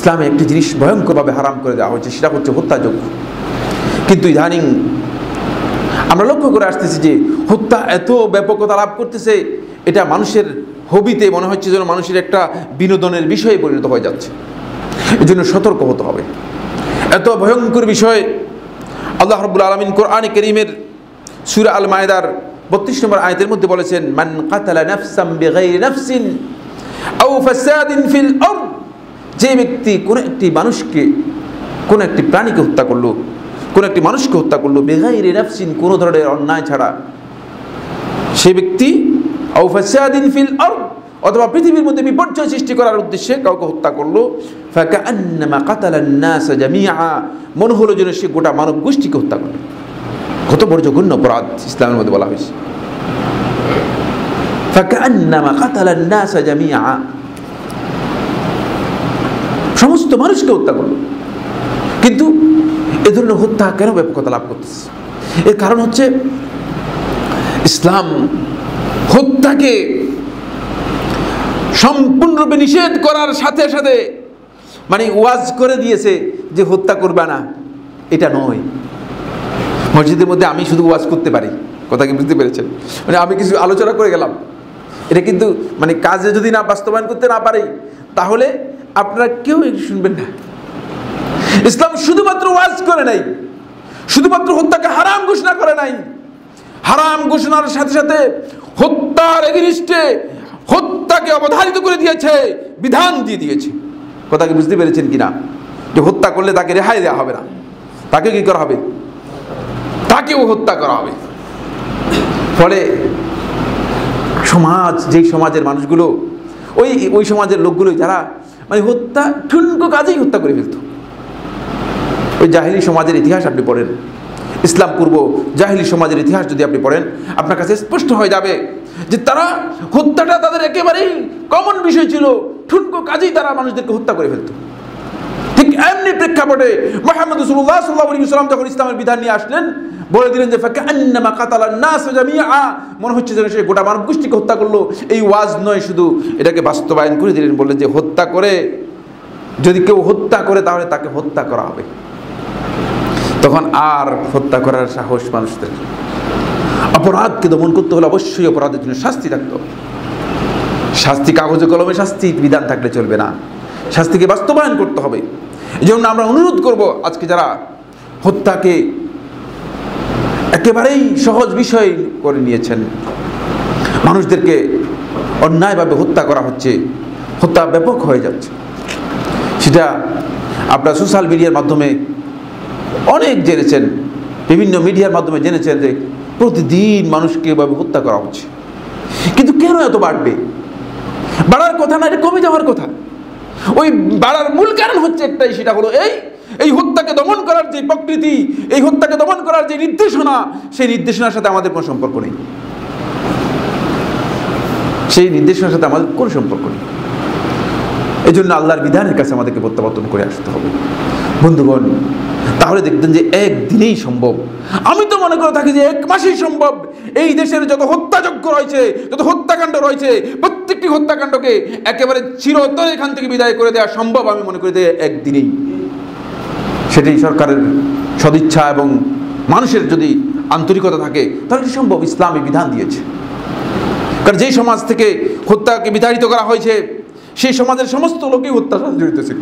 ইসলামে একটি জিনিস ভয়ঙ্করভাবে হারাম করে দেওয়া হয়েছে, সেটা হচ্ছে হত্যাযজ্ঞ। কিন্তু ইদানিং আমরা লক্ষ্য করে আসতেছি যে হত্যা এত ব্যাপকতা লাভ করতেছে, এটা মানুষের হবিতে মনে হচ্ছে যেন মানুষের একটা বিনোদনের বিষয়ে পরিণত হয়ে যাচ্ছে। এই জন্য সতর্ক হতে হবে। এত ভয়ঙ্কর বিষয় আল্লাহ রাব্বুল আলামিন কোরআনে কারীমের সূরা আল মায়েদার ৩২ নম্বর আয়াতের মধ্যে বলেছেন, মান কাতালা নাফসাম বিগাইরি নাফসিন আও ফাসাদিন ফিল আরদ, যে ব্যক্তি কোন একটি মানুষকে, কোন একটি প্রাণীকে হত্যা করলো, কোন একটি মানুষকে হত্যা করলো, বিগাইরি নাফসিন, কোন ধরনের অন্যায় ছাড়া, সেই ব্যক্তি আও ফাসাদিন ফিল আরদ, অথবা পৃথিবীর মধ্যে বিপর্যয় সৃষ্টি করার উদ্দেশ্যে কাউকে হত্যা করলো, ফাকান্নামা কাতালান নাস জামিআ, মনে হলো যেন সে গোটা মানব গোষ্ঠীকে হত্যা করলো। কত বড় জঘন্য অপরাধ ইসলামের মধ্যে বলা হয়েছে, ফাকান্নামা কাতালান নাস জামিআ, সমস্ত মানুষকে হত্যা করলো। কিন্তু এ ধরনের হত্যা কেন ব্যাপকতা লাভ করতেছে? এর কারণ হচ্ছে ইসলাম হত্যাকে সম্পূর্ণরূপে নিষেধ করার সাথে সাথে মানে ওয়াজ করে দিয়েছে যে হত্যা করবে না, এটা নয়। মসজিদের মধ্যে আমি শুধু ওয়াজ করতে পারি, কথা কি বুঝতে পেরেছেন? মানে আমি কিছু আলোচনা করে গেলাম, এটা কিন্তু মানে কাজে যদি না বাস্তবায়ন করতে না পারি তাহলে আপনারা কেউ শুনবেন না। ইসলাম শুধুমাত্র ওয়াজ করে নাই, শুধুমাত্র হত্যাকে হারাম ঘোষণা করে নাই, হারাম ঘোষণার সাথে সাথে হত্যার এগেইনস্টে হত্যাকে অবধারিত করে দিয়েছে, বিধান দিয়ে দিয়েছে। কথা কি বুঝতে পেরেছেন কিনা? যে হত্যা করলে তাকে রেহাই দেওয়া হবে না, তাকে কি করা হবে? তাকেও হত্যা করা হবে। ফলে সমাজ, যেই সমাজের মানুষগুলো, ওই সমাজের লোকগুলো যারা মানে হত্যা ঠুনকো কাজেই হত্যা করে ফেলত। ওই জাহিলি সমাজের ইতিহাস আপনি পড়েন, ইসলাম পূর্ব জাহিলি সমাজের ইতিহাস যদি আপনি পড়েন, আপনার কাছে স্পষ্ট হয়ে যাবে যে তারা হত্যাটা তাদের একেবারেই কমন বিষয় ছিল, ঠুনকো কাজেই তারা মানুষদেরকে হত্যা করে ফেলত। ঠিক এমনি প্রেক্ষাপটে মুহাম্মদ রাসূলুল্লাহ সাল্লাল্লাহু আলাইহি ওয়াসাল্লাম যখন ইসলামের বিধান নিয়ে আসলেন, বলে দিলেন যে ফাকান্নামা কাতালান নাস জামিআ, মনে হচ্ছে যেন সে গোটা মানব গোষ্ঠীকে হত্যা করলো। এই ওয়াজ নয় শুধু, এটাকে বাস্তবায়ন করে দিলেন, বললেন যে হত্যা করে, যদি কেউ হত্যা করে তাহলে তাকে হত্যা করা হবে। তখন আর হত্যা করার সাহস মানুষদের। অপরাধকে দমন করতে হলে অবশ্যই অপরাধের জন্য শাস্তি থাকতে হবে। শাস্তি কাগজে কলমে শাস্তি বিধান থাকলে চলবে না, শাস্তিকে বাস্তবায়ন করতে হবে। এই জন্য আমরা অনুরোধ করব, আজকে যারা হত্যাকে একেবারেই সহজ বিষয় করে নিয়েছেন, মানুষদেরকে অন্যায়ভাবে হত্যা করা হচ্ছে, হত্যা ব্যাপক হয়ে যাচ্ছে, সেটা আপনার সোশ্যাল মিডিয়ার মাধ্যমে অনেক জেনেছেন, বিভিন্ন মিডিয়ার মাধ্যমে জেনেছেন যে প্রতিদিন মানুষকে এভাবে হত্যা করা হচ্ছে। কিন্তু কেন এত বাড়বে? বাড়ার কথা না, এটা কমে যাওয়ার কথা। ওই বাড়ার মূল কারণ হচ্ছে একটাই, সেটা হলো এই হত্যাকে দমন করার যে প্রকৃতি, এই হত্যাকে দমন করার যে নির্দেশনা, সেই নির্দেশনার সাথে আমাদের কোনো সম্পর্ক নেই। সেই নির্দেশনার সাথে আমাদের কোনো সম্পর্ক নেই। এই জন্য আল্লাহর বিধানের কাছে আমাদেরকে প্রত্যাবর্তন করে আসতে হবে। বন্ধুগণ, তাহলে দেখতেন যে একদিনেই সম্ভব। আমি তো মনে করে থাকি যে 1 মাসেই সম্ভব। এই দেশের যত হত্যাযজ্ঞ রয়েছে, যত হত্যাকাণ্ড রয়েছে, প্রত্যেকটি হত্যাকাণ্ডকে একেবারে চিরতরে এখান থেকে বিদায় করে দেওয়া সম্ভব আমি মনে করি যে একদিনেই। সেটাই সরকারের সদিচ্ছা এবং মানুষের যদি আন্তরিকতা থাকে তাহলে সম্ভব। ইসলামী বিধান দিয়েছে, কারণ যেই সমাজ থেকে হত্যাকে বিতাড়িত করা হয়েছে সেই সমাজের সমস্ত লোকই হত্যার সাথে জড়িত ছিল।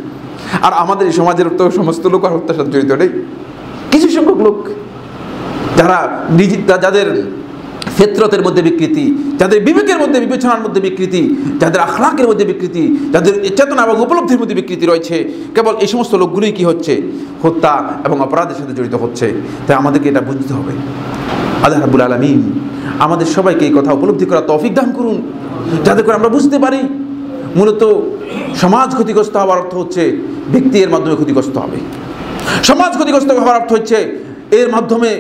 আর আমাদের এই সমাজের তো সমস্ত লোক আর হত্যার সাথে জড়িত নেই। কিছু সংখ্যক লোক যারা যাদের ফিতরতের মধ্যে বিকৃতি, যাদের বিবেকের মধ্যে, বিবেচনার মধ্যে বিকৃতি, যাদের আখলাকের মধ্যে বিকৃতি, যাদের চেতনা এবং উপলব্ধির মধ্যে বিকৃতি রয়েছে, কেবল এই সমস্ত লোকগুলোই কি হচ্ছে, হত্যা এবং অপরাধের সাথে জড়িত হচ্ছে। তাই আমাদেরকে এটা বুঝতে হবে। আল্লাহ রাব্বুল আলামিন আমাদের সবাইকে এই কথা উপলব্ধি করার তৌফিক দান করুন, যাতে করে আমরা বুঝতে পারি মূলত সমাজ ক্ষতিগ্রস্ত হওয়ার অর্থ হচ্ছে ব্যক্তি এর মাধ্যমে ক্ষতিগ্রস্ত হবে। সমাজ ক্ষতিগ্রস্ত হওয়ার অর্থ হচ্ছে এর মাধ্যমে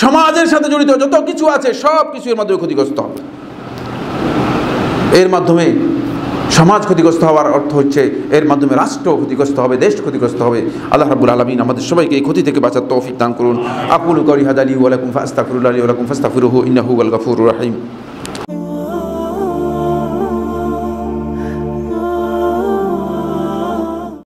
সমাজের সাথে জড়িত যত কিছু আছে সব কিছু এর মাধ্যমে ক্ষতিগ্রস্ত হবে। এর মাধ্যমে সমাজ ক্ষতিগ্রস্ত হওয়ার অর্থ হচ্ছে এর মাধ্যমে রাষ্ট্র ক্ষতিগ্রস্ত হবে, দেশ ক্ষতিগ্রস্ত হবে। আল্লাহ রাব্বুল আলামিন আমাদের সবাইকে এই ক্ষতি থেকে বাঁচার তৌফিক দান করুন। আকুলু কওলি হাদা লি ওয়া লাকুম ফাস্তাগফিরুল্লাহ লি ওয়া লাকুম ফাস্তাগফিরুহু ইন্নাহু হুয়াল গফুরুর রহিম।